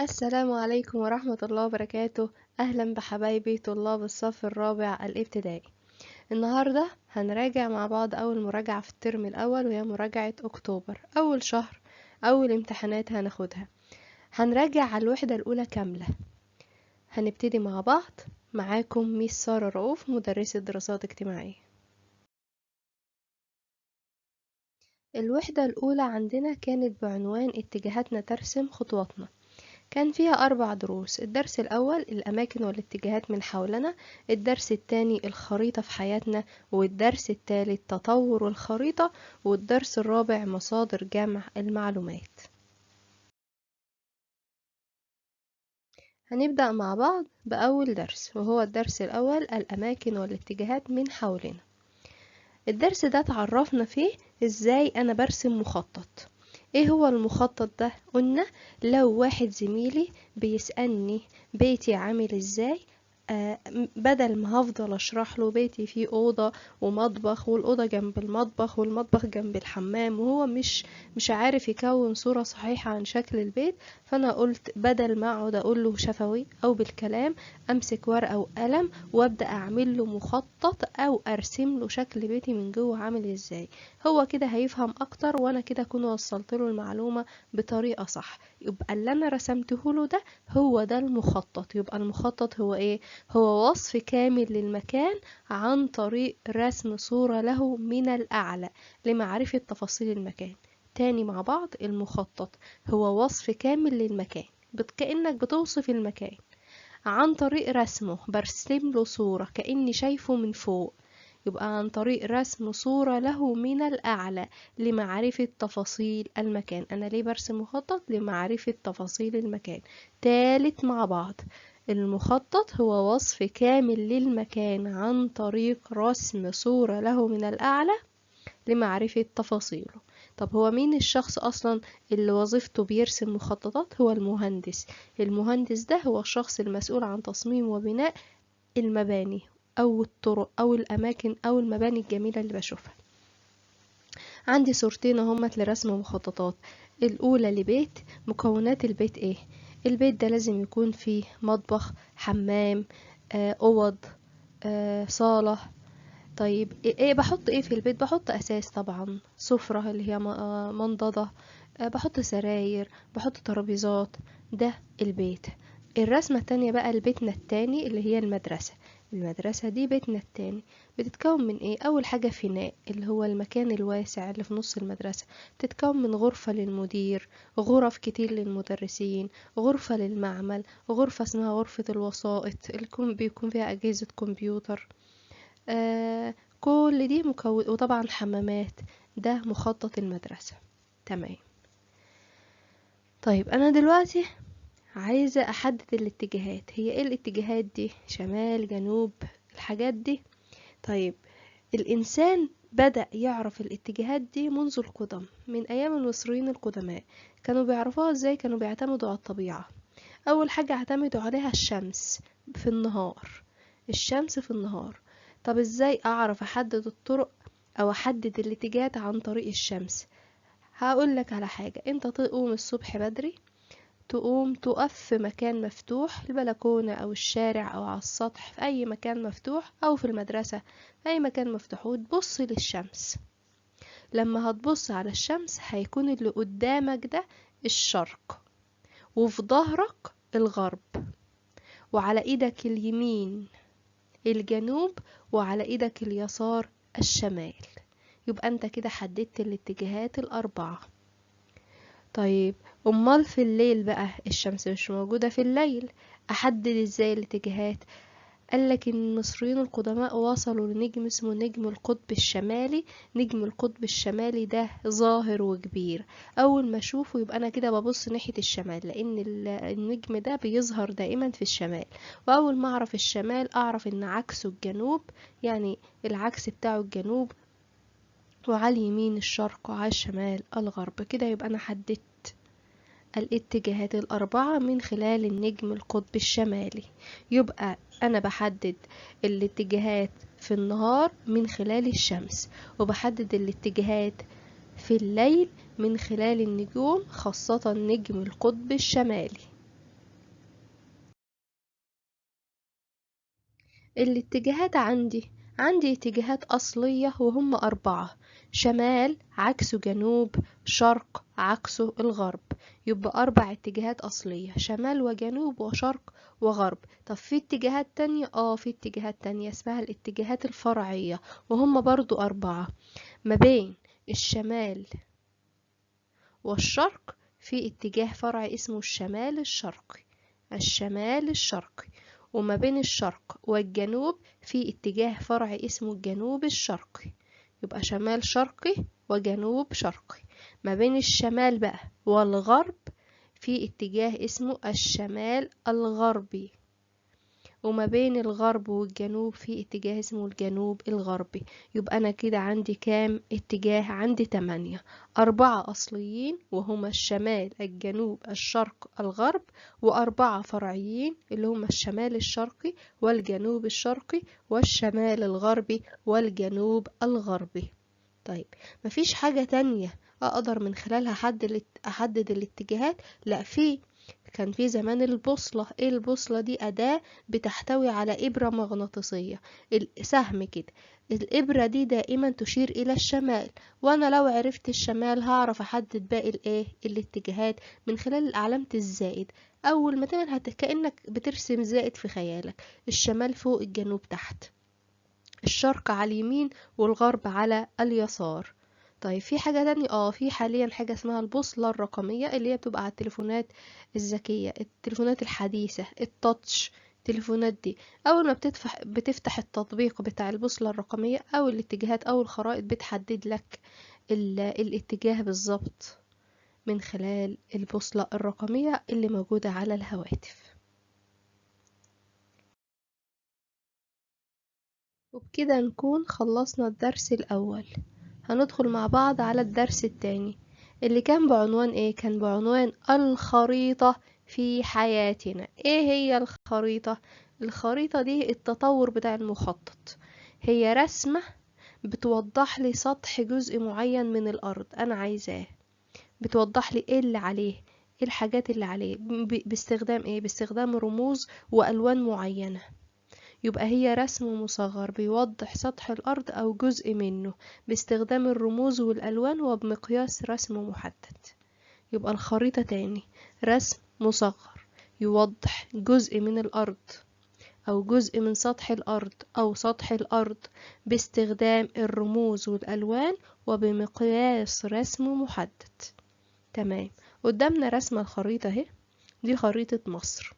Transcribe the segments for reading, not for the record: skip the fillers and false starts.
السلام عليكم ورحمة الله وبركاته. أهلا بحبايبي طلاب الصف الرابع الابتدائي. النهاردة هنراجع مع بعض أول مراجعة في الترم الأول، وهي مراجعة أكتوبر، أول شهر، أول امتحانات هناخدها. هنراجع على الوحدة الأولى كاملة. هنبتدي مع بعض. معاكم ميس سارة رؤوف، مدرسة دراسات اجتماعية. الوحدة الأولى عندنا كانت بعنوان اتجاهاتنا ترسم خطواتنا. كان فيها 4 دروس. الدرس الأول الأماكن والاتجاهات من حولنا، الدرس الثاني الخريطة في حياتنا، والدرس الثالث تطور الخريطة، والدرس الرابع مصادر جمع المعلومات. هنبدأ مع بعض بأول درس، وهو الدرس الأول الأماكن والاتجاهات من حولنا. الدرس ده تعرفنا فيه ازاي أنا برسم مخطط. ايه هو المخطط ده؟ قلنا لو واحد زميلي بيسألني بيتي عامل ازاي، بدل ما هفضل اشرح له بيتي فيه اوضه ومطبخ، والاوضه جنب المطبخ، والمطبخ جنب الحمام، وهو مش عارف يكون صوره صحيحه عن شكل البيت، فانا قلت بدل ما اقعد اقول له شفوي او بالكلام، امسك ورقه وقلم وابدا اعمل له مخطط او ارسم له شكل بيتي من جوه عامل ازاي. هو كده هيفهم اكتر، وانا كده اكون وصلت له المعلومه بطريقه صح. يبقى اللي انا رسمته له ده هو ده المخطط. يبقى المخطط هو ايه؟ هو وصف كامل للمكان عن طريق رسم صورة له من الأعلى لمعرفة تفاصيل المكان. تاني مع بعض، المخطط هو وصف كامل للمكان، كأنك بتوصف المكان عن طريق رسمه، برسم له صورة كأني شايفه من فوق. يبقى عن طريق رسم صورة له من الأعلى لمعرفة تفاصيل المكان. أنا ليه برسم مخطط؟ لمعرفة تفاصيل المكان. تالت مع بعض، المخطط هو وصف كامل للمكان عن طريق رسم صورة له من الأعلى لمعرفة تفاصيله. طب هو مين الشخص أصلا اللي وظيفته بيرسم مخططات؟ هو المهندس. المهندس ده هو الشخص المسؤول عن تصميم وبناء المباني أو الطرق أو الأماكن أو المباني الجميلة اللي بشوفها. عندي صورتين اهمت لرسم مخططات. الأولى لبيت. مكونات البيت ايه؟ البيت ده لازم يكون فيه مطبخ، حمام، أوض، صالة. طيب إيه بحط ايه في البيت؟ بحط اساس طبعا، سفرة اللي هي منضدة، بحط سراير، بحط ترابيزات. ده البيت. الرسمة التانية بقى لبيتنا التاني اللي هي المدرسة. المدرسة دي بيتنا التاني. بتتكون من ايه؟ اول حاجة فناء اللي هو المكان الواسع اللي في نص المدرسة. بتتكون من غرفة للمدير، غرف كتير للمدرسين، غرفة للمعمل، غرفة اسمها غرفة الوسائط اللي بيكون فيها أجهزة كمبيوتر. كل دي مكون، وطبعا حمامات. ده مخطط المدرسة. تمام. طيب أنا دلوقتي عايزة أحدد الاتجاهات. هي ايه الاتجاهات دي؟ شمال، جنوب، الحاجات دي. طيب الإنسان بدأ يعرف الاتجاهات دي منذ القدم، من أيام المصريين القدماء. كانوا بيعرفوها ازاي؟ كانوا بيعتمدوا على الطبيعة. أول حاجة اعتمدوا عليها الشمس في النهار. الشمس في النهار. طب ازاي أعرف أحدد الطرق أو أحدد الاتجاهات عن طريق الشمس؟ هقولك على حاجة. انت تقوم الصبح بدري، تقوم تقف في مكان مفتوح، البلكونة أو الشارع أو على السطح، في أي مكان مفتوح، أو في المدرسة في أي مكان مفتوح، وتبص للشمس. لما هتبص على الشمس هيكون اللي قدامك ده الشرق، وفي ظهرك الغرب، وعلى ايدك اليمين الجنوب، وعلى ايدك اليسار الشمال. يبقى انت كده حددت الاتجاهات الأربعة. طيب امال في الليل بقى؟ الشمس مش موجودة في الليل، احدد ازاي الاتجاهات؟ قالك ان المصريين القدماء وصلوا لنجم اسمه نجم القطب الشمالي. نجم القطب الشمالي ده ظاهر وكبير، اول ما اشوفه يبقى انا كده ببص ناحية الشمال، لان النجم ده بيظهر دائما في الشمال. واول ما اعرف الشمال اعرف ان عكسه الجنوب، يعني العكس بتاعه الجنوب، وعلى اليمين الشرق، وعلى الشمال الغرب. كده يبقى انا حددت الاتجاهات الأربعة من خلال النجم القطب الشمالي. يبقى أنا بحدد الاتجاهات في النهار من خلال الشمس، وبحدد الاتجاهات في الليل من خلال النجوم، خاصة نجم القطب الشمالي. الاتجاهات عندي اتجاهات أصلية وهم 4. شمال عكسه جنوب، شرق عكسه الغرب. يبقى 4 اتجاهات أصلية، شمال وجنوب وشرق وغرب. طب في اتجاهات تانية؟ في اتجاهات تانية اسمها الاتجاهات الفرعية، وهم برضو 4. ما بين الشمال والشرق في اتجاه فرعي اسمه الشمال الشرقي، الشمال الشرقي. وما بين الشرق والجنوب في اتجاه فرعي اسمه الجنوب الشرقي. يبقى شمال شرقي وجنوب شرقي. ما بين الشمال بقى والغرب في اتجاه اسمه الشمال الغربي. وما بين الغرب والجنوب في اتجاه اسمه الجنوب الغربي. يبقى أنا كده عندي كام اتجاه؟ عندي 8. 4 أصليين وهما الشمال الجنوب الشرق الغرب، و4 فرعيين اللي هما الشمال الشرقي والجنوب الشرقي والشمال الغربي والجنوب الغربي. طيب، مفيش حاجة تانية أقدر من خلالها أحدد الاتجاهات؟ لا، كان في زمان البوصلة. ايه البوصلة دي؟ أداة بتحتوي على إبرة مغناطيسية، سهم كده. الإبرة دي دائما تشير إلى الشمال، وأنا لو عرفت الشمال هعرف أحدد باقي الاتجاهات من خلال علامة الزائد. أول ما تعمل كأنك بترسم زائد في خيالك، الشمال فوق، الجنوب تحت، الشرق على اليمين والغرب على اليسار. طيب، في حاجة تانية؟ في حاليا حاجة اسمها البوصلة الرقمية، اللي هي بتبقى على التليفونات الذكية، التليفونات الحديثة، التاتش. التليفونات دي أول ما بتفتح التطبيق بتاع البوصلة الرقمية أو الاتجاهات أو الخرائط، بتحدد لك الاتجاه بالظبط من خلال البوصلة الرقمية اللي موجودة على الهواتف. وبكده نكون خلصنا الدرس الأول. هندخل مع بعض على الدرس التاني اللي كان بعنوان ايه؟ كان بعنوان الخريطة في حياتنا. ايه هي الخريطة؟ الخريطة دي التطور بتاع المخطط، هي رسمة بتوضح لي سطح جزء معين من الأرض أنا عايزاه، بتوضح لي ايه اللي عليه، ايه الحاجات اللي عليه، باستخدام ايه؟ باستخدام رموز وألوان معينة. يبقى هي رسم مصغر بيوضح سطح الأرض أو جزء منه باستخدام الرموز والألوان وبمقياس رسم محدد. يبقى الخريطة تاني، رسم مصغر يوضح جزء من الأرض أو جزء من سطح الأرض أو سطح الأرض باستخدام الرموز والألوان وبمقياس رسم محدد. تمام، قدامنا رسمة الخريطة اهي، دي خريطة مصر.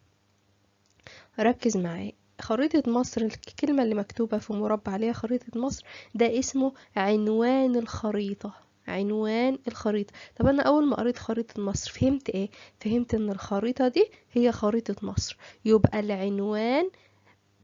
ركز معايا، خريطة مصر الكلمة اللي مكتوبة في مربع عليها خريطة مصر ده اسمه عنوان الخريطة، عنوان الخريطة. طب أنا أول ما قريت خريطة مصر فهمت إيه؟ فهمت إن الخريطة دي هي خريطة مصر. يبقى العنوان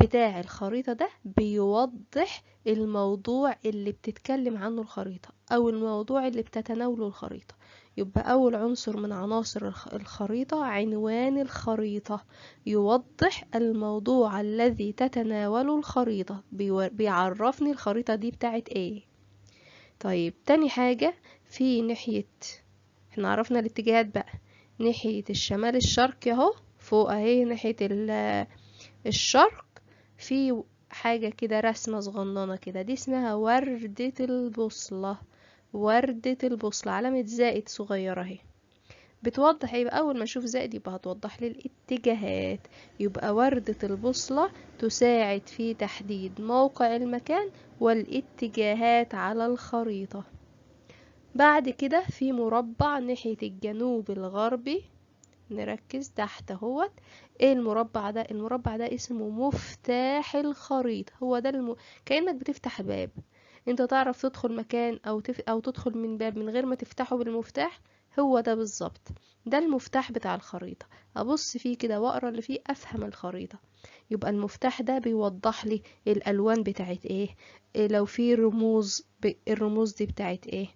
بتاع الخريطة ده بيوضح الموضوع اللي بتتكلم عنه الخريطة أو الموضوع اللي بتتناوله الخريطة. يبقى أول عنصر من عناصر الخريطة عنوان الخريطة، يوضح الموضوع الذي تتناوله الخريطة، بيعرفني الخريطة دي بتاعت ايه. طيب، تاني حاجة، في ناحية، احنا عرفنا الاتجاهات بقى، ناحية الشمال الشرقي اهو فوق اهي، ناحية الشرق في حاجة كده، رسمة صغننة كده، دي اسمها وردة البوصلة. وردة البوصلة علامة زائد صغيرة اهي، بتوضح ايه؟ اول ما اشوف زائد يبقى هتوضح لي الاتجاهات. يبقى وردة البوصلة تساعد في تحديد موقع المكان والاتجاهات على الخريطة. بعد كده في مربع ناحية الجنوب الغربي، نركز تحت اهوت. ايه المربع ده؟ المربع ده اسمه مفتاح الخريطة. هو ده كأنك بتفتح باب، انت تعرف تدخل مكان او تدخل من باب من غير ما تفتحه بالمفتاح، هو ده بالظبط، ده المفتاح بتاع الخريطة. ابص فيه كده واقرا اللي فيه افهم الخريطة. يبقى المفتاح ده بيوضح لي الالوان بتاعت ايه، لو في رموز الرموز دي بتاعت ايه.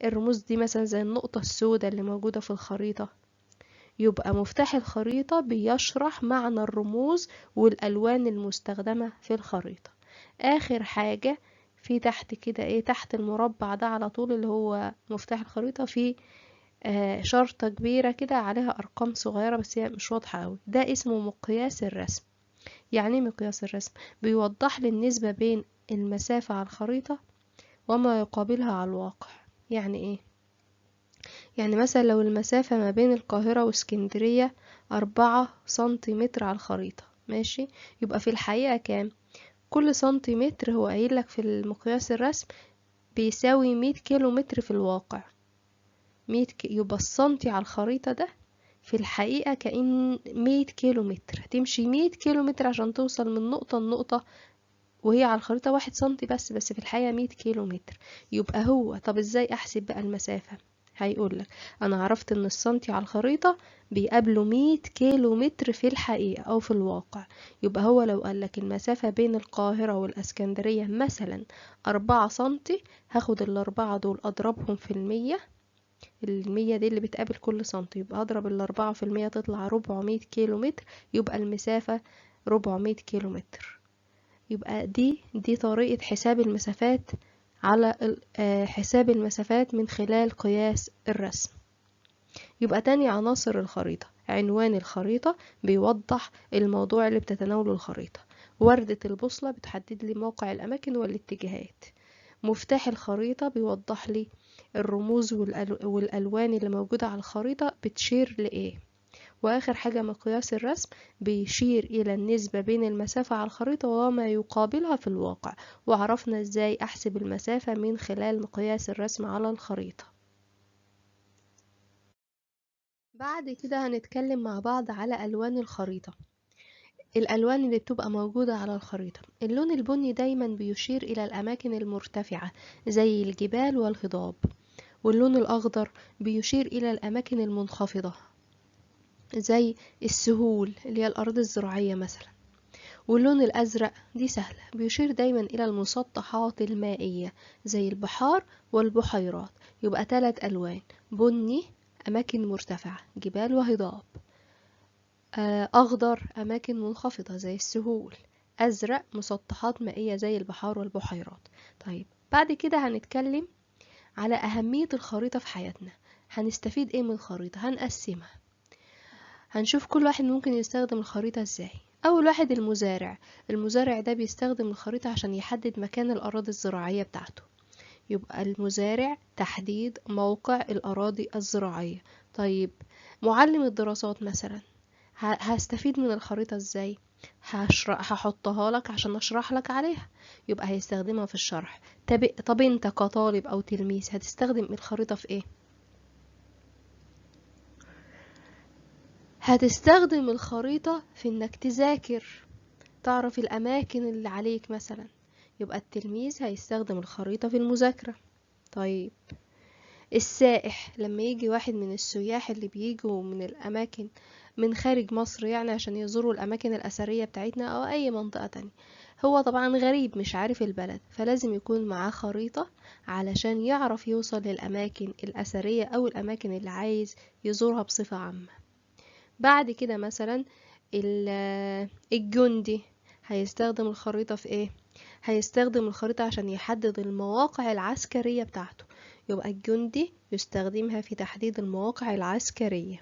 الرموز دي مثلا زي النقطة السوداء اللي موجودة في الخريطة. يبقى مفتاح الخريطة بيشرح معنى الرموز والألوان المستخدمة في الخريطة. آخر حاجة في تحت كده ايه، تحت المربع ده على طول اللي هو مفتاح الخريطة، في شرطة كبيرة كده عليها أرقام صغيرة بس هي مش واضحة أوي، ده اسمه مقياس الرسم. يعني ايه مقياس الرسم؟ بيوضح لي النسبة بين المسافة على الخريطة وما يقابلها على الواقع. يعني ايه؟ يعني مثلا لو المسافة ما بين القاهرة واسكندرية 4 سنتيمتر على الخريطة، ماشي، يبقى في الحقيقة كام؟ كل سنتيمتر هو قايل لك في المقياس الرسم بيساوي 100 كيلو متر في الواقع. يبقى السنتي على الخريطة ده في الحقيقة كأن 100 كيلو متر، هتمشي 100 كيلو متر عشان توصل من نقطة لنقطة، وهي على الخريطة 1 سنتي بس في الحقيقة 100 كيلو متر. يبقى هو، طب ازاي احسب بقى المسافة؟ هيقولك انا عرفت ان السنتي على الخريطة بيقابله 100 كيلو متر في الحقيقة او في الواقع. يبقى هو لو قالك المسافة بين القاهرة والاسكندرية مثلا 4 سنتي، هاخد الاربعة دول اضربهم في المية، المية دي اللي بتقابل كل سنتي، يبقى اضرب الاربعة في المية تطلع 400 كيلو متر، يبقى المسافة 400 كيلو متر. يبقى دي طريقة حساب المسافات على حساب المسافات من خلال قياس الرسم. يبقى تاني عناصر الخريطة: عنوان الخريطة بيوضح الموضوع اللي بتتناوله الخريطة. وردة البوصلة بتحدد لي موقع الأماكن والاتجاهات. مفتاح الخريطة بيوضح لي الرموز والألوان اللي موجودة على الخريطة بتشير لإيه. وآخر حاجة مقياس الرسم بيشير إلى النسبة بين المسافة على الخريطة وما يقابلها في الواقع. وعرفنا إزاي أحسب المسافة من خلال مقياس الرسم على الخريطة. بعد كده هنتكلم مع بعض على ألوان الخريطة. الألوان اللي بتبقى موجودة على الخريطة: اللون البني دايما بيشير إلى الأماكن المرتفعة زي الجبال والهضاب، واللون الأخضر بيشير إلى الأماكن المنخفضة زي السهول اللي هي الأراضي الزراعية مثلا. واللون الأزرق دي سهلة، بيشير دايما إلى المسطحات المائية زي البحار والبحيرات. يبقى 3 ألوان: بني أماكن مرتفعة جبال وهضاب، أخضر أماكن منخفضة زي السهول، أزرق مسطحات مائية زي البحار والبحيرات. طيب بعد كده هنتكلم على أهمية الخريطة في حياتنا. هنستفيد إيه من الخريطة؟ هنقسمها، هنشوف كل واحد ممكن يستخدم الخريطة ازاي. اول واحد المزارع ده بيستخدم الخريطة عشان يحدد مكان الاراضي الزراعية بتاعته. يبقى المزارع تحديد موقع الاراضي الزراعية. طيب معلم الدراسات مثلا هستفيد من الخريطة ازاي؟ هحطها لك عشان اشرح لك عليها، يبقى هيستخدمها في الشرح. طب انت كطالب او تلميذ هتستخدم الخريطة في ايه؟ هتستخدم الخريطة في انك تذاكر، تعرف الأماكن اللي عليك مثلا. يبقى التلميذ هيستخدم الخريطة في المذاكرة. طيب السائح لما يجي واحد من السياح اللي بيجوا من الأماكن من خارج مصر، يعني عشان يزوروا الأماكن الأثرية بتاعتنا أو أي منطقة تانية، هو طبعا غريب مش عارف البلد، فلازم يكون معاه خريطة علشان يعرف يوصل للأماكن الأثرية أو الأماكن اللي عايز يزورها بصفة عامة. بعد كده مثلا الجندي هيستخدم الخريطة في ايه؟ هيستخدم الخريطة عشان يحدد المواقع العسكرية بتاعته. يبقى الجندي يستخدمها في تحديد المواقع العسكرية.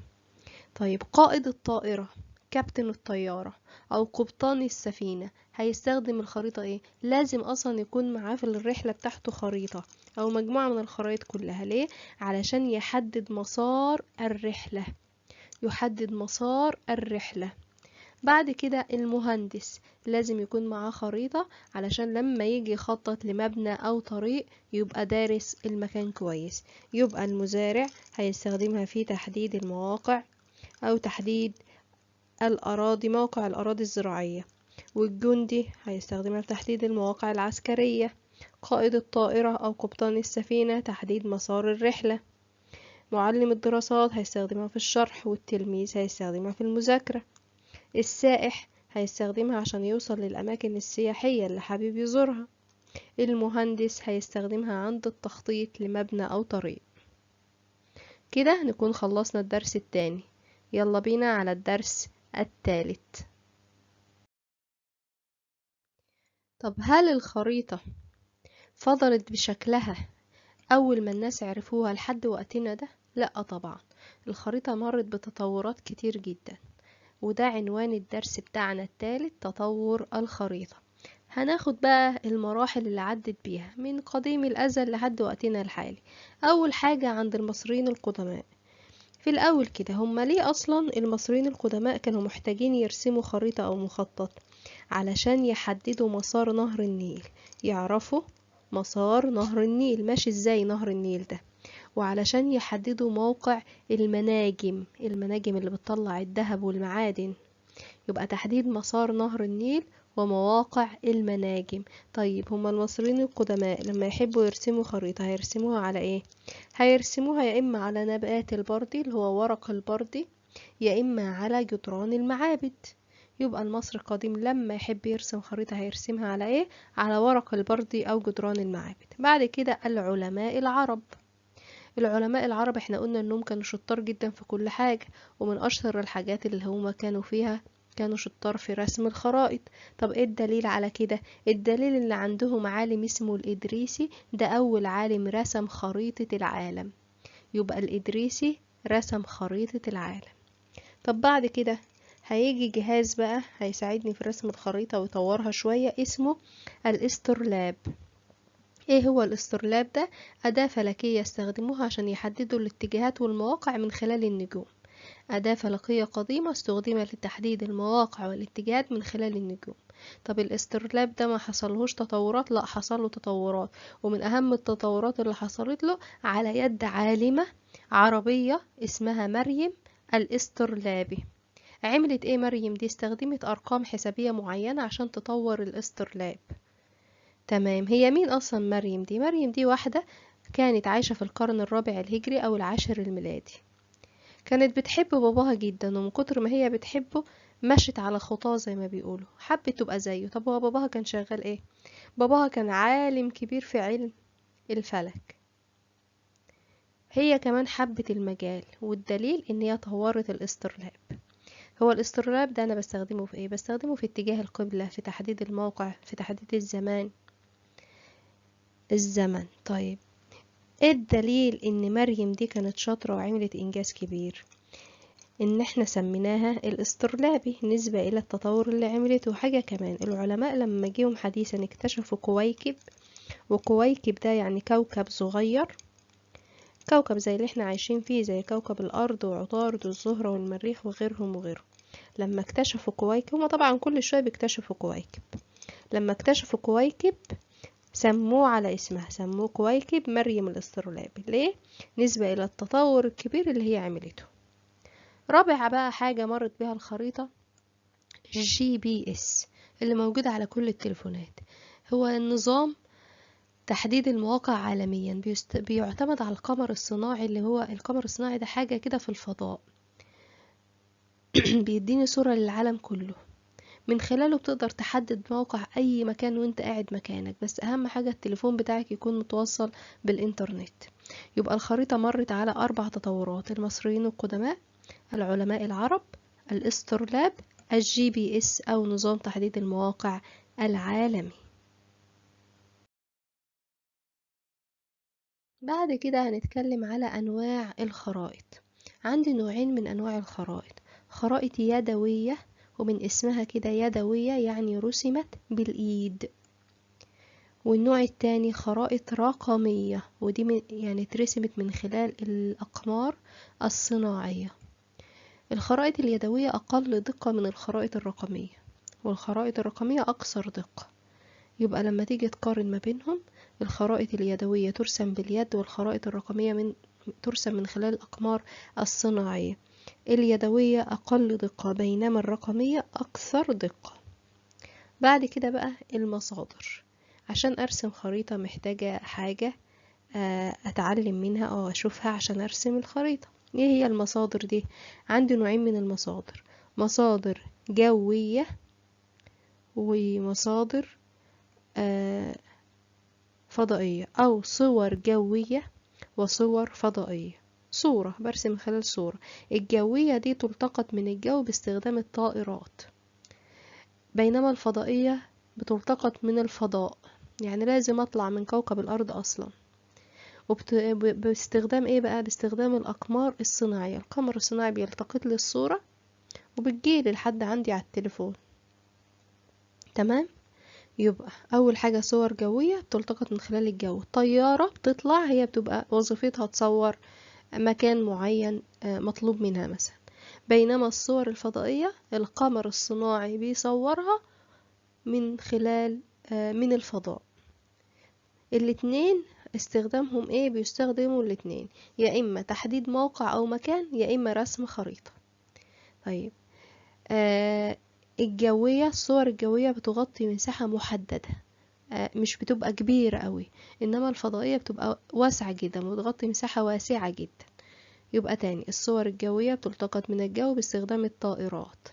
طيب قائد الطائرة، كابتن الطيارة او قبطان السفينة هيستخدم الخريطة ايه؟ لازم اصلا يكون معاه في الرحلة بتاعته خريطة او مجموعة من الخرائط كلها. ليه؟ علشان يحدد مسار الرحلة، يحدد مسار الرحلة. بعد كده المهندس لازم يكون معاه خريطة علشان لما يجي يخطط لمبنى أو طريق يبقى دارس المكان كويس. يبقى المزارع هيستخدمها في تحديد المواقع أو تحديد الأراضي، موقع الأراضي الزراعية. والجندي هيستخدمها في تحديد المواقع العسكرية. قائد الطائرة أو قبطان السفينة تحديد مسار الرحلة. معلم الدراسات هيستخدمها في الشرح، والتلميذ هيستخدمها في المذاكرة. السائح هيستخدمها عشان يوصل للأماكن السياحية اللي حابب يزورها. المهندس هيستخدمها عند التخطيط لمبنى أو طريق. كده نكون خلصنا الدرس التاني، يلا بينا على الدرس التالت. طب هل الخريطة فضلت بشكلها أول ما الناس عرفوها لحد وقتنا ده؟ لأ طبعا، الخريطة مرت بتطورات كتير جدا. وده عنوان الدرس بتاعنا الثالث، تطور الخريطة. هناخد بقى المراحل اللي عدت بيها من قديم الأزل لحد وقتنا الحالي. أول حاجة عند المصريين القدماء. في الأول كده، هما ليه أصلا المصريين القدماء كانوا محتاجين يرسموا خريطة أو مخطط؟ علشان يحددوا مسار نهر النيل، يعرفوا مسار نهر النيل ماشي ازاي نهر النيل ده، وعلشان يحددوا موقع المناجم اللي بتطلع الذهب والمعادن. يبقى تحديد مسار نهر النيل ومواقع المناجم. طيب هما المصريين القدماء لما يحبوا يرسموا خريطة هيرسموها على ايه؟ هيرسموها يا اما على نبات البردي اللي هو ورق البردي، يا اما على جدران المعابد. يبقى المصري القديم لما يحب يرسم خريطة هيرسمها على ايه؟ على ورق البردي او جدران المعابد. بعد كده العلماء العرب. العلماء العرب احنا قلنا انهم كانوا شطار جدا في كل حاجة، ومن اشهر الحاجات اللي هما كانوا فيها كانوا شطار في رسم الخرائط. طب ايه الدليل على كده؟ الدليل اللي عندهم عالم اسمه الإدريسي، ده اول عالم رسم خريطة العالم. يبقى الإدريسي رسم خريطة العالم. طب بعد كده هيجي جهاز بقى هيساعدني في رسم الخريطة ويطورها شوية، اسمه الاسترلاب. ايه هو الاسترلاب ده؟ أداة فلكية استخدموها عشان يحددوا الاتجاهات والمواقع من خلال النجوم. أداة فلكية قديمة استخدمت لتحديد المواقع والاتجاهات من خلال النجوم. طب الاسترلاب ده ما حصلهوش تطورات؟ لا، حصله تطورات، ومن أهم التطورات اللي حصلت له على يد عالمة عربية اسمها مريم الاسترلابي. عملت ايه مريم دي؟ استخدمت أرقام حسابية معينة عشان تطور الاسترلاب. تمام. هي مين أصلا مريم دي؟ مريم دي واحدة كانت عايشة في القرن الرابع الهجري أو العاشر الميلادي. كانت بتحب باباها جدا، ومن كتر ما هي بتحبه مشت على خطاه زي ما بيقولوا، حبت تبقى زيه. طب هو باباها كان شغال ايه؟ باباها كان عالم كبير في علم الفلك. هي كمان حبت المجال، والدليل ان هي طورت الاسترلاب. هو الاسترلاب ده انا بستخدمه في ايه؟ بستخدمه في اتجاه القبلة، في تحديد الموقع، في تحديد الزمن. طيب ايه الدليل ان مريم دي كانت شاطرة وعملت انجاز كبير؟ ان احنا سميناها الاسترلابي نسبة الى التطور اللي عملته. حاجة كمان، العلماء لما جيهم حديثا اكتشفوا كويكب، وكويكب ده يعني كوكب صغير، كوكب زي اللي احنا عايشين فيه، زي كوكب الارض وعطارد والزهرة والمريخ وغيرهم. لما اكتشفوا كويكب، هما طبعا كل شوية بيكتشفوا كويكب، لما اكتشفوا كويكب سموه على اسمها، سموه كويكب مريم الاسترلابي. ليه؟ نسبة الى التطور الكبير اللي هي عملته. رابع بقى حاجة مرت بها الخريطة، GPS اللي موجود على كل التليفونات. هو نظام تحديد المواقع عالميا، بيعتمد على القمر الصناعي. اللي هو القمر الصناعي ده حاجة كده في الفضاء بيديني صورة للعالم كله، من خلاله بتقدر تحدد موقع أي مكان وانت قاعد مكانك، بس أهم حاجة التليفون بتاعك يكون متوصل بالإنترنت. يبقى الخريطة مرت على 4 تطورات: المصريين القدماء، العلماء العرب، الاسترلاب، الGPS أو نظام تحديد المواقع العالمي. بعد كده هنتكلم على أنواع الخرائط. عندي نوعين من أنواع الخرائط: خرائط يدوية، ومن اسمها كده يدوية يعني رسمت بالإيد. والنوع التاني خرائط رقمية، ودي يعني اترسمت من خلال الأقمار الصناعية. الخرائط اليدوية أقل دقة من الخرائط الرقمية، والخرائط الرقمية أكثر دقة. يبقى لما تيجي تقارن ما بينهم، الخرائط اليدوية ترسم باليد، والخرائط الرقمية ترسم من خلال الأقمار الصناعية. اليدوية أقل دقة، بينما الرقمية أكثر دقة. بعد كده بقى المصادر. عشان أرسم خريطة محتاجة حاجة أتعلم منها أو أشوفها عشان أرسم الخريطة. ايه هي المصادر دي؟ عندي نوعين من المصادر: مصادر جوية ومصادر فضائية، أو صور جوية وصور فضائية. صورة برسم من خلال صورة. الجوية دي تلتقط من الجو باستخدام الطائرات، بينما الفضائية بتلتقط من الفضاء، يعني لازم أطلع من كوكب الأرض أصلا. باستخدام ايه بقى؟ باستخدام الأقمار الصناعية. القمر الصناعي بيلتقط لي الصورة وبتجيلي لحد عندي على التليفون. تمام. يبقى اول حاجة صور جوية بتلتقط من خلال الجو. طيارة بتطلع هي بتبقى وظيفتها تصور مكان معين مطلوب منها مثلا. بينما الصور الفضائية القمر الصناعي بيصورها من خلال من الفضاء. الاتنين استخدامهم ايه؟ بيستخدموا الاتنين، يا اما تحديد موقع او مكان، يا اما رسم خريطة. طيب الجوية، الصور الجوية بتغطي مساحة محددة، مش بتبقى كبيرة قوي، انما الفضائية بتبقى واسعة جدا وبتغطي مساحة واسعة جدا. يبقى تاني، الصور الجوية بتلتقط من الجو باستخدام الطائرات،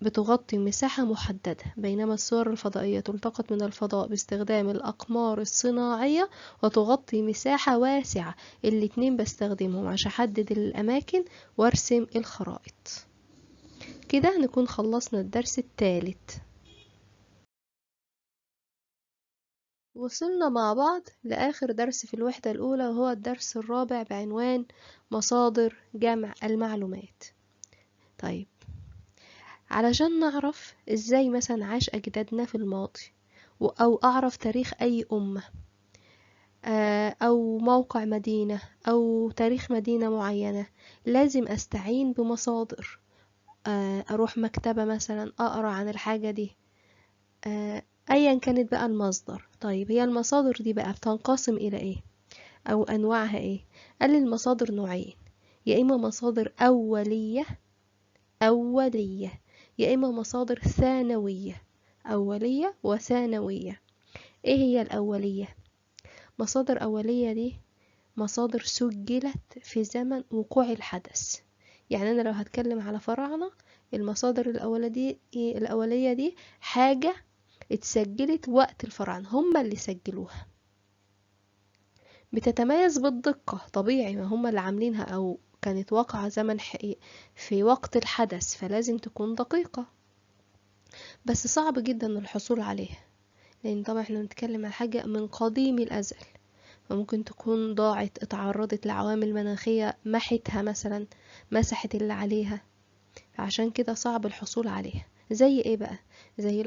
بتغطي مساحة محددة، بينما الصور الفضائية تلتقط من الفضاء باستخدام الأقمار الصناعية وتغطي مساحة واسعة. الاتنين بستخدمهم عشان أحدد الأماكن وأرسم الخرائط. كده نكون خلصنا الدرس الثالث. وصلنا مع بعض لآخر درس في الوحدة الأولى، وهو الدرس الرابع بعنوان مصادر جمع المعلومات. طيب، علشان نعرف ازاي مثلا عاش أجدادنا في الماضي، أو أعرف تاريخ أي أمة، أو موقع مدينة، أو تاريخ مدينة معينة، لازم أستعين بمصادر. أروح مكتبة مثلا أقرأ عن الحاجة دي، أيا كانت بقى المصدر. طيب، هي المصادر دي بقى بتنقسم إلى إيه؟ أو أنواعها إيه؟ قال المصادر نوعين، يا إما مصادر أولية، يا إما مصادر ثانوية. أولية وثانوية. إيه هي الأولية؟ مصادر أولية دي مصادر سجلت في زمن وقوع الحدث. يعني أنا لو هتكلم على فراعنة، المصادر الأولية دي حاجة اتسجلت وقت الفراعنة، هم اللي سجلوها. بتتميز بالدقة، طبيعي، ما هم اللي عاملينها، أو كانت واقعة زمن في وقت الحدث، فلازم تكون دقيقة. بس صعب جدا الحصول عليها، لأن طبعا احنا بنتكلم عن حاجة من قديم الأزل، فممكن تكون ضاعت، اتعرضت لعوامل مناخية محتها مثلا، مسحت اللي عليها، فعشان كده صعب الحصول عليها. زي ايه بقى؟ زي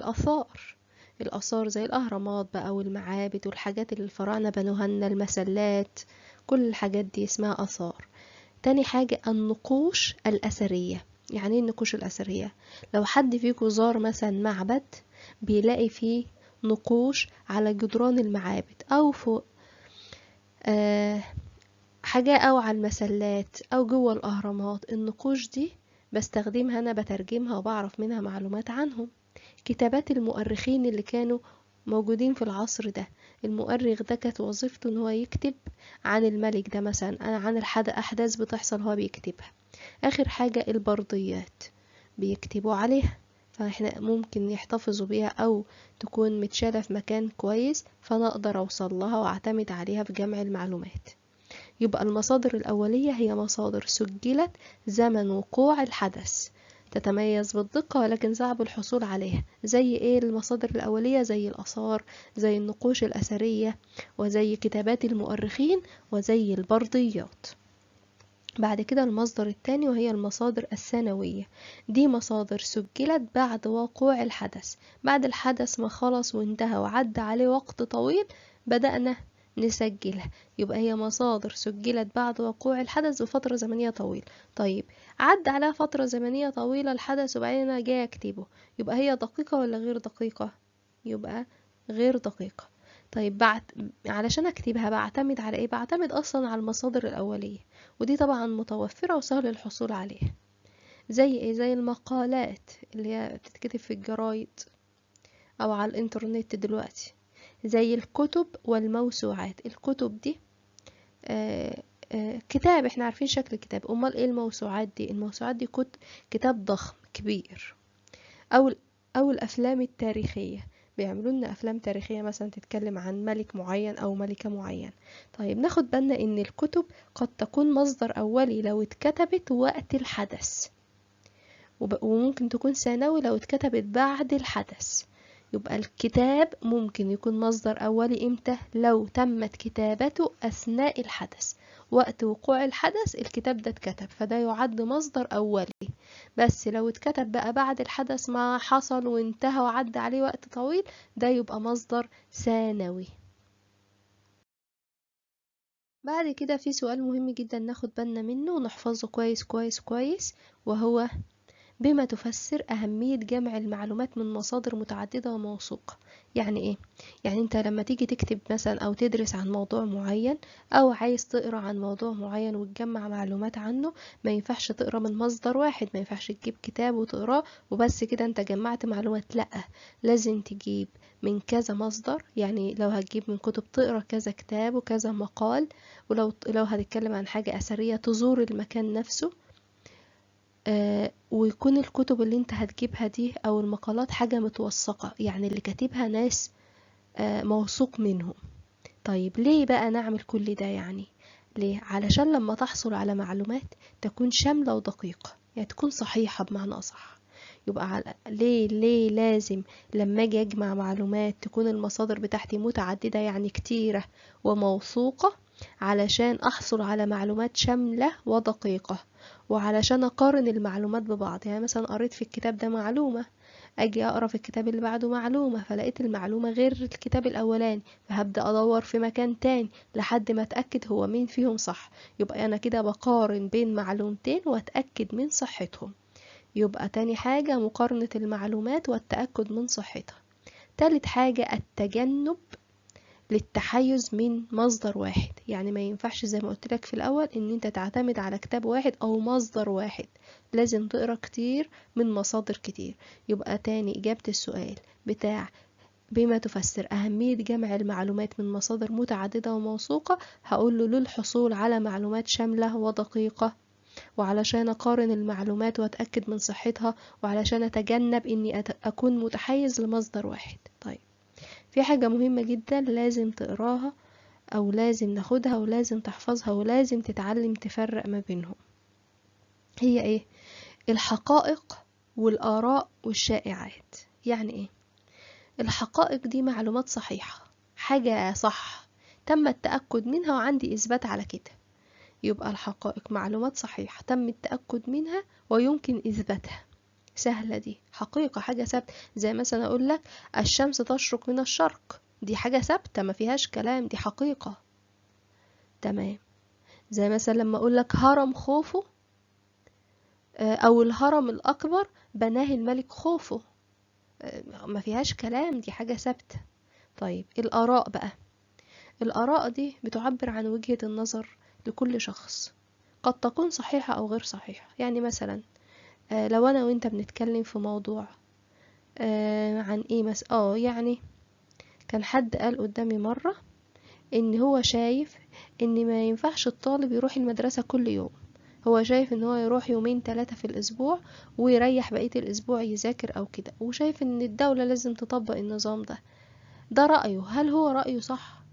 الآثار زي الأهرامات بقى والمعابد والحاجات اللي الفراعنة بنوها لنا، المسلات، كل الحاجات دي اسمها آثار. تاني حاجة النقوش الأثرية. يعني ايه النقوش الأثرية؟ لو حد فيكم زار مثلا معبد، بيلاقي فيه نقوش على جدران المعابد، أو فوق حاجة، أو على المسلات، أو جوه الأهرامات. النقوش دي بستخدمها أنا، بترجمها وبعرف منها معلومات عنهم. كتابات المؤرخين اللي كانوا موجودين في العصر ده، المؤرخ ده كانت وظيفته ان هو يكتب عن الملك ده مثلا، عن أحداث بتحصل هو بيكتبها. آخر حاجة البرديات، بيكتبوا عليها، فاحنا ممكن يحتفظوا بيها أو تكون متشالة في مكان كويس، فأنا أقدر أوصل لها وأعتمد عليها في جمع المعلومات. يبقى المصادر الأولية هي مصادر سجلت زمن وقوع الحدث، تتميز بالدقة ولكن صعب الحصول عليها. زي ايه المصادر الأولية؟ زي الآثار، زي النقوش الأثرية، وزي كتابات المؤرخين، وزي البرديات. بعد كده المصدر الثاني وهي المصادر الثانوية. دي مصادر سجلت بعد وقوع الحدث، بعد الحدث ما خلص وانتهى وعدى عليه وقت طويل بدأنا نسجلها. يبقى هي مصادر سجلت بعد وقوع الحدث بفترة زمنية طويلة. طيب، عدى عليها فترة زمنية طويلة الحدث وبعدين أنا جاي أكتبه، يبقى هي دقيقة ولا غير دقيقة؟ يبقى غير دقيقة. طيب، علشان أكتبها بعتمد على إيه؟ بعتمد أصلا على المصادر الأولية، ودي طبعا متوفرة وسهل الحصول عليها. زي ايه؟ زي المقالات اللي هي بتتكتب في الجرايد او على الانترنت دلوقتي. زي الكتب والموسوعات. الكتب دي كتاب، احنا عارفين شكل الكتاب. امال ايه الموسوعات دي؟ الموسوعات دي كتاب ضخم كبير. او او الافلام التاريخية، بيعملوا لنا افلام تاريخية مثلا تتكلم عن ملك معين او ملكة معين. طيب، ناخد بالنا ان الكتب قد تكون مصدر اولي لو اتكتبت وقت الحدث، وممكن تكون ثانوي لو اتكتبت بعد الحدث. يبقى الكتاب ممكن يكون مصدر أولي إمتى؟ لو تمت كتابته أثناء الحدث، وقت وقوع الحدث الكتاب ده اتكتب، فده يعد مصدر أولي. بس لو اتكتب بقى بعد الحدث ما حصل وانتهى وعدى عليه وقت طويل، ده يبقى مصدر ثانوي. بعد كده في سؤال مهم جدا ناخد بالنا منه ونحفظه كويس كويس كويس، وهو: بما تفسر أهمية جمع المعلومات من مصادر متعددة وموثوقة. يعني إيه؟ يعني أنت لما تيجي تكتب مثلا أو تدرس عن موضوع معين، أو عايز تقرأ عن موضوع معين وتجمع معلومات عنه، ما ينفعش تقرأ من مصدر واحد، ما ينفعش تجيب كتاب وتقراه وبس كده أنت جمعت معلومات. لأ، لازم تجيب من كذا مصدر. يعني لو هتجيب من كتب، تقرأ كذا كتاب وكذا مقال، ولو هتتكلم عن حاجة أثرية تزور المكان نفسه. ويكون الكتب اللي انت هتجيبها دي او المقالات حاجة متوثقة، يعني اللي كاتبها ناس موثوق منهم. طيب ليه بقى نعمل كل ده؟ يعني ليه؟ علشان لما تحصل على معلومات تكون شاملة ودقيقة، يعني تكون صحيحة بمعنى أصح. يبقى ليه لازم لما اجي اجمع معلومات تكون المصادر بتاعتي متعددة، يعني كتيرة وموثوقة، علشان احصل على معلومات شاملة ودقيقة، وعلشان اقارن المعلومات ببعض. يعني مثلا قريت في الكتاب ده معلومة، اجي اقرا في الكتاب اللي بعده معلومة، فلقيت المعلومة غير الكتاب الاولاني، فهبدأ ادور في مكان تاني لحد ما اتأكد هو مين فيهم صح. يبقى انا كده بقارن بين معلومتين واتأكد من صحتهم. يبقى تاني حاجة مقارنة المعلومات والتأكد من صحتها. تالت حاجة التجنب للتحيز من مصدر واحد. يعني ما ينفعش زي ما قلت لك في الأول ان انت تعتمد على كتاب واحد او مصدر واحد، لازم تقرأ كتير من مصادر كتير. يبقى تاني إجابة السؤال بتاع بما تفسر أهمية جمع المعلومات من مصادر متعددة وموثوقة، هقول له للحصول على معلومات شاملة ودقيقة، وعلشان أقارن المعلومات وأتأكد من صحتها، وعلشان أتجنب إني أكون متحيز لمصدر واحد. طيب، في حاجة مهمة جدا لازم تقراها أو لازم ناخدها ولازم تحفظها ولازم تتعلم تفرق ما بينهم. هي إيه؟ الحقائق والآراء والشائعات. يعني إيه؟ الحقائق دي معلومات صحيحة، حاجة صح تم التأكد منها وعندي إثبات على كده، يبقى الحقائق معلومات صحيحة تم التأكد منها ويمكن إثباتها. سهلة دي، حقيقة، حاجة ثابتة. زي مثلا أقول لك الشمس تشرق من الشرق، دي حاجة ثابتة ما فيهاش كلام، دي حقيقة. تمام. زي مثلا لما أقول لك هرم خوفو، أو الهرم الأكبر بناه الملك خوفو، ما فيهاش كلام، دي حاجة ثابتة. طيب الآراء بقى، الآراء دي بتعبر عن وجهة النظر لكل شخص، قد تكون صحيحة أو غير صحيحة. يعني مثلا لو أنا وإنت بنتكلم في موضوع عن إيه يعني كان حد قال قدامي مرة إن هو شايف إن ما ينفعش الطالب يروح المدرسة كل يوم، هو شايف إن هو يروح يومين 3 في الأسبوع ويريح بقية الأسبوع يذاكر أو كده، وشايف إن الدولة لازم تطبق النظام ده. ده رأيه، هل هو رأيه صح؟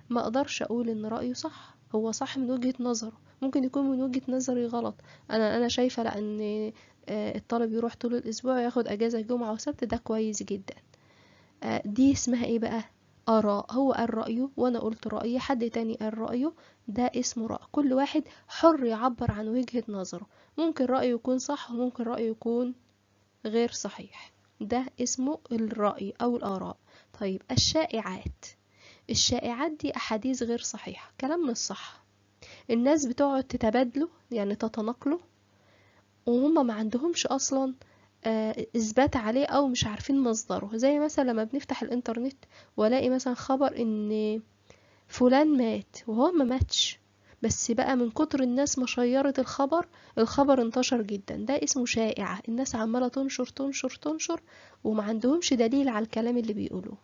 ما اقدرش اقول ان رأيه صح، هو صح من وجهة نظره، ممكن يكون من وجهة نظري غلط. انا شايفة لان الطالب يروح طول الاسبوع وياخد اجازة جمعة وسبت، ده كويس جدا. دي اسمها ايه بقى؟ اراء. هو قال رأيه وانا قلت رأيي، حد تاني قال رأيه، ده اسمه رأي. كل واحد حر يعبر عن وجهة نظره، ممكن رأيه يكون صح وممكن رأيه يكون غير صحيح، ده اسمه الرأي او الاراء. طيب الشائعات، الشائعات دي أحاديث غير صحيحة، كلام مش صح، الناس بتقعد تتبادله يعني تتناقله، وهم ما عندهمش أصلا إثبات عليه أو مش عارفين مصدره. زي مثلا لما بنفتح الإنترنت ولاقي مثلا خبر إن فلان مات وهو ما ماتش، بس بقى من كتر الناس ما شيرت الخبر، الخبر انتشر جدا، ده اسمه شائعة. الناس عمالة تنشر تنشر تنشر وما عندهمش دليل على الكلام اللي بيقولوه.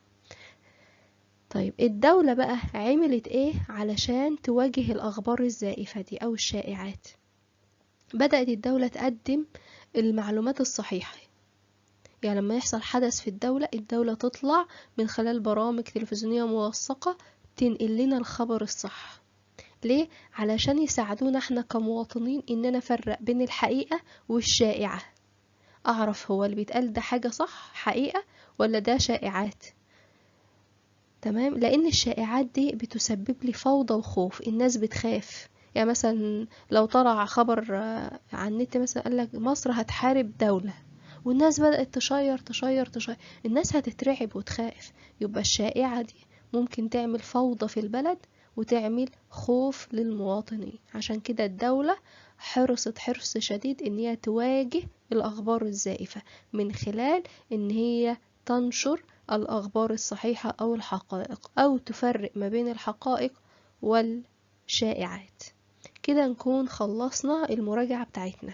طيب الدولة بقى عملت ايه علشان تواجه الأخبار الزائفة دي أو الشائعات؟ بدأت الدولة تقدم المعلومات الصحيحة. يعني لما يحصل حدث في الدولة تطلع من خلال برامج تلفزيونية موثقة تنقل لنا الخبر الصح. ليه؟ علشان يساعدونا احنا كمواطنين اننا نفرق بين الحقيقة والشائعة، اعرف هو اللي بيتقال ده حاجة صح حقيقة ولا ده شائعات. تمام، لان الشائعات دي بتسبب لي فوضى وخوف، الناس بتخاف، يعني مثلا لو طلع خبر على النت مثلا قالك مصر هتحارب دولة، والناس بدأت تشير، الناس هتترعب وتخاف. يبقى الشائعة دي ممكن تعمل فوضى في البلد وتعمل خوف للمواطنين. عشان كده الدولة حرصت حرص شديد ان هي تواجه الأخبار الزائفة من خلال ان هي تنشر الأخبار الصحيحة أو الحقائق، أو تفرق ما بين الحقائق والشائعات. كده نكون خلصنا المراجعة بتاعتنا.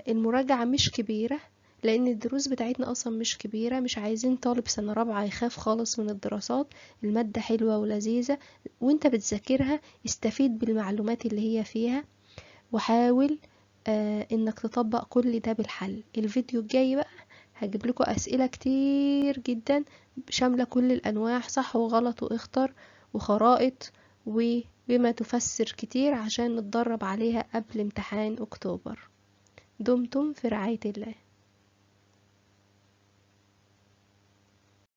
المراجعة مش كبيرة، لأن الدروس بتاعتنا أصلا مش كبيرة. مش عايزين طالب سنة رابعة يخاف خالص من الدراسات. المادة حلوة ولذيذة، وانت بتذاكرها استفيد بالمعلومات اللي هي فيها، وحاول انك تطبق كل ده بالحل. الفيديو الجاي بقى هجيب لكم أسئلة كتير جدا شاملة كل الأنواع، صح وغلط واختر وخرائط وبما تفسر كتير، عشان نتدرب عليها قبل امتحان أكتوبر. دمتم في رعاية الله.